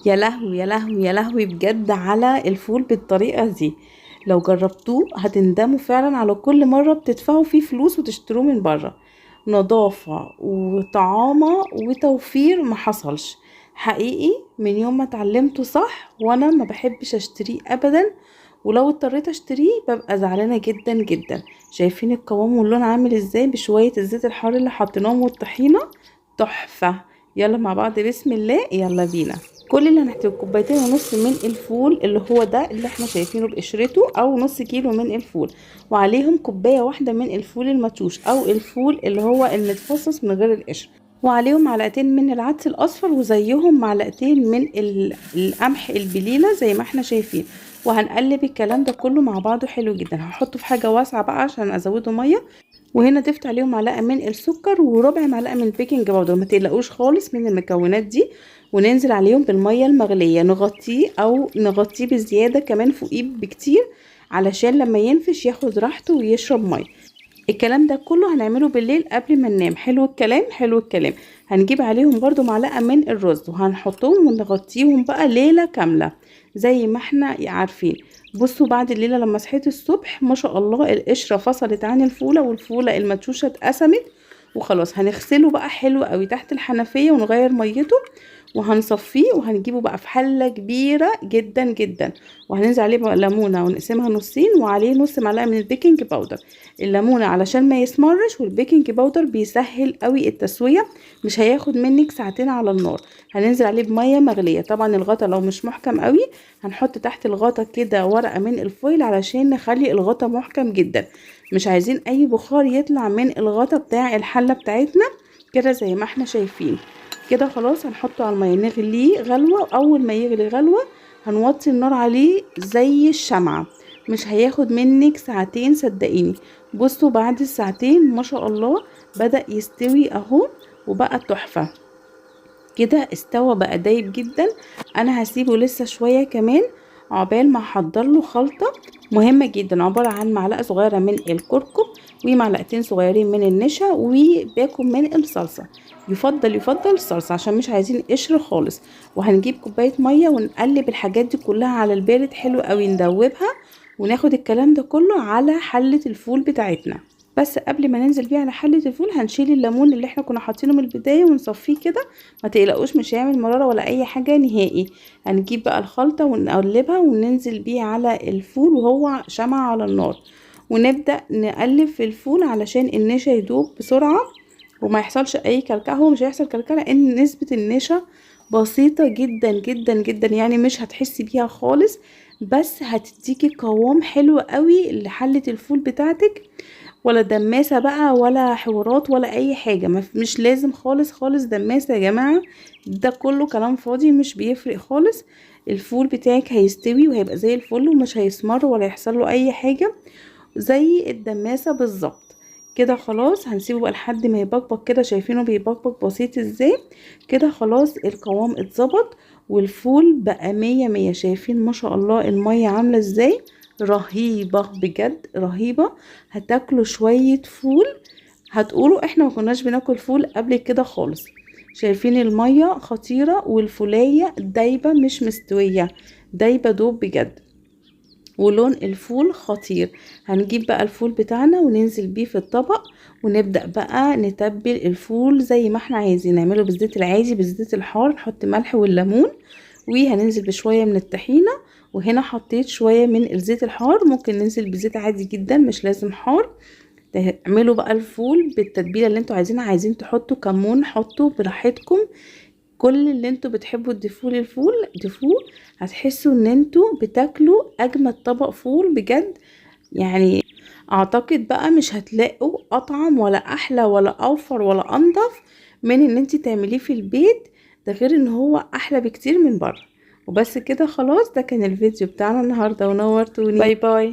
يا لهوي يا لهوي يا لهوي بجد على الفول بالطريقة دي. لو جربتوه هتندموا فعلا على كل مرة بتدفعوا فيه فلوس وتشتروه من بره. نظافة وطعامة وتوفير ما حصلش حقيقي. من يوم ما اتعلمته صح وانا ما بحبش اشتريه ابدا، ولو اضطريت اشتريه ببقى زعلانة جدا جدا. شايفين القوام واللون عامل ازاي بشوية الزيت الحار اللي حطيناهم والطحينة؟ تحفة. يلا مع بعض بسم الله يلا بينا. كل اللي هنحتاجه كوبايتين ونص من الفول اللي هو ده اللي احنا شايفينه بقشرته، او نص كيلو من الفول، وعليهم كوبايه واحده من الفول المدشوش او الفول اللي هو المتفصص من غير القشر، وعليهم معلقتين من العدس الاصفر، وزيهم معلقتين من القمح البليله زي ما احنا شايفين. وهنقلب الكلام ده كله مع بعضه حلو جدا. هحطه في حاجه واسعه بقى عشان ازوده ميه. وهنا ضفت عليهم معلقه من السكر وربع معلقه من البيكنج باودر، ما تقلقوش خالص من المكونات دي. وننزل عليهم بالميه المغليه، نغطيه او نغطيه بزياده كمان فوقيه بكتير علشان لما ينفش ياخد راحته ويشرب ميه. الكلام ده كله هنعمله بالليل قبل ما ننام. حلو الكلام حلو الكلام. هنجيب عليهم برضو معلقة من الرز وهنحطهم ونغطيهم بقى ليلة كاملة زي ما احنا عارفين. بصوا بعد الليلة لما صحيت الصبح ما شاء الله القشرة فصلت عن الفولة والفولة المدشوشة اتقسمت. وخلاص هنغسله بقى حلو قوي تحت الحنفية ونغير ميته وهنصفيه وهنجيبه بقى في حلة كبيرة جدا جدا. وهننزل عليه بقى ليمونة ونقسمها نصين وعليه نص معلقة من البيكنج باودر. الليمونة علشان ما يسمرش، والبيكنج باودر بيسهل قوي التسوية، مش هياخد منك ساعتين على النار. هننزل عليه بمية مغلية. طبعا الغطا لو مش محكم قوي هنحط تحت الغطا كده ورقة من الفويل علشان نخلي الغطا محكم جدا. مش عايزين اي بخار يطلع من الغطا بتاع الحلة بتاعتنا كده زي ما احنا شايفين. كده خلاص هنحطه على المية نغليه غلوة. اول ما يغلي غلوة هنوطي النار عليه زي الشمعة. مش هياخد منك ساعتين صدقيني. بصوا بعد الساعتين ما شاء الله بدأ يستوي اهو وبقى تحفة. كده استوى بقى دايب جدا. انا هسيبه لسه شوية كمان عقبال ما احضر له خلطة مهمة جدا، عبارة عن معلقة صغيرة من الكركم ومعلقتين صغيرين من النشا وباكم من الصلصة. يفضل الصلصة عشان مش عايزين قشر خالص. وهنجيب كوباية مية ونقلب الحاجات دي كلها على البارد حلو قوي ندوبها، وناخد الكلام ده كله على حلة الفول بتاعتنا. بس قبل ما ننزل بيه على حلة الفول هنشيل الليمون اللي احنا كنا حاطينه من البداية ونصفيه كده. ما تقلقوش مش هيعمل مرارة ولا اي حاجة نهائي. هنجيب بقى الخلطة ونقلبها وننزل بيه على الفول وهو شمع على النار، ونبدأ نقلب في الفول علشان النشا يدوب بسرعة وما يحصلش اي كلكعة. هو مش هيحصل كلكعة لان نسبة النشا بسيطة جدا جدا جدا، يعني مش هتحسي بيها خالص، بس هتديكي قوام حلو قوي لحلة الفول بتاعتك. ولا دماسة بقى ولا حوارات ولا اي حاجة. مش لازم خالص خالص دماسة يا جماعة، ده كله كلام فاضي مش بيفرق خالص. الفول بتاعك هيستوي وهيبقى زي الفل ومش هيسمر ولا يحصل له اي حاجة زي الدماسة بالظبط. كده خلاص هنسيبه بقى لحد ما يبقبق كده. شايفينه بيبقبق بسيط ازاي؟ كده خلاص القوام اتظبط والفول بقى مية مية. شايفين ما شاء الله المية عاملة ازاي؟ رهيبة بجد رهيبة. هتاكلوا شوية فول هتقولوا احنا ما كناش بناكل فول قبل كده خالص. شايفين المية خطيرة والفولية دايبة مش مستوية، دايبة دوب بجد، ولون الفول خطير. هنجيب بقى الفول بتاعنا وننزل بيه في الطبق، ونبدأ بقى نتبل الفول زي ما احنا عايزين. نعمله بالزيت العادي بالزيت الحار، نحط ملح والليمون، وهننزل بشوية من الطحينة. وهنا حطيت شوية من الزيت الحار، ممكن ننزل بزيت عادي جدا مش لازم حار. تعملوا بقى الفول بالتتبيلة اللي انتوا عايزينها. عايزين تحطوا كمون حطوا براحتكم، كل اللي انتوا بتحبوا تضيفوه للفول ضيفوه. هتحسوا ان انتوا بتاكلوا اجمد طبق فول بجد. يعني اعتقد بقى مش هتلاقوا اطعم ولا احلى ولا اوفر ولا انضف من ان انتي تعمليه في البيت. ده غير ان هو احلى بكتير من بره. وبس كده خلاص، ده كان الفيديو بتاعنا النهارده ونورتوني. باي باي.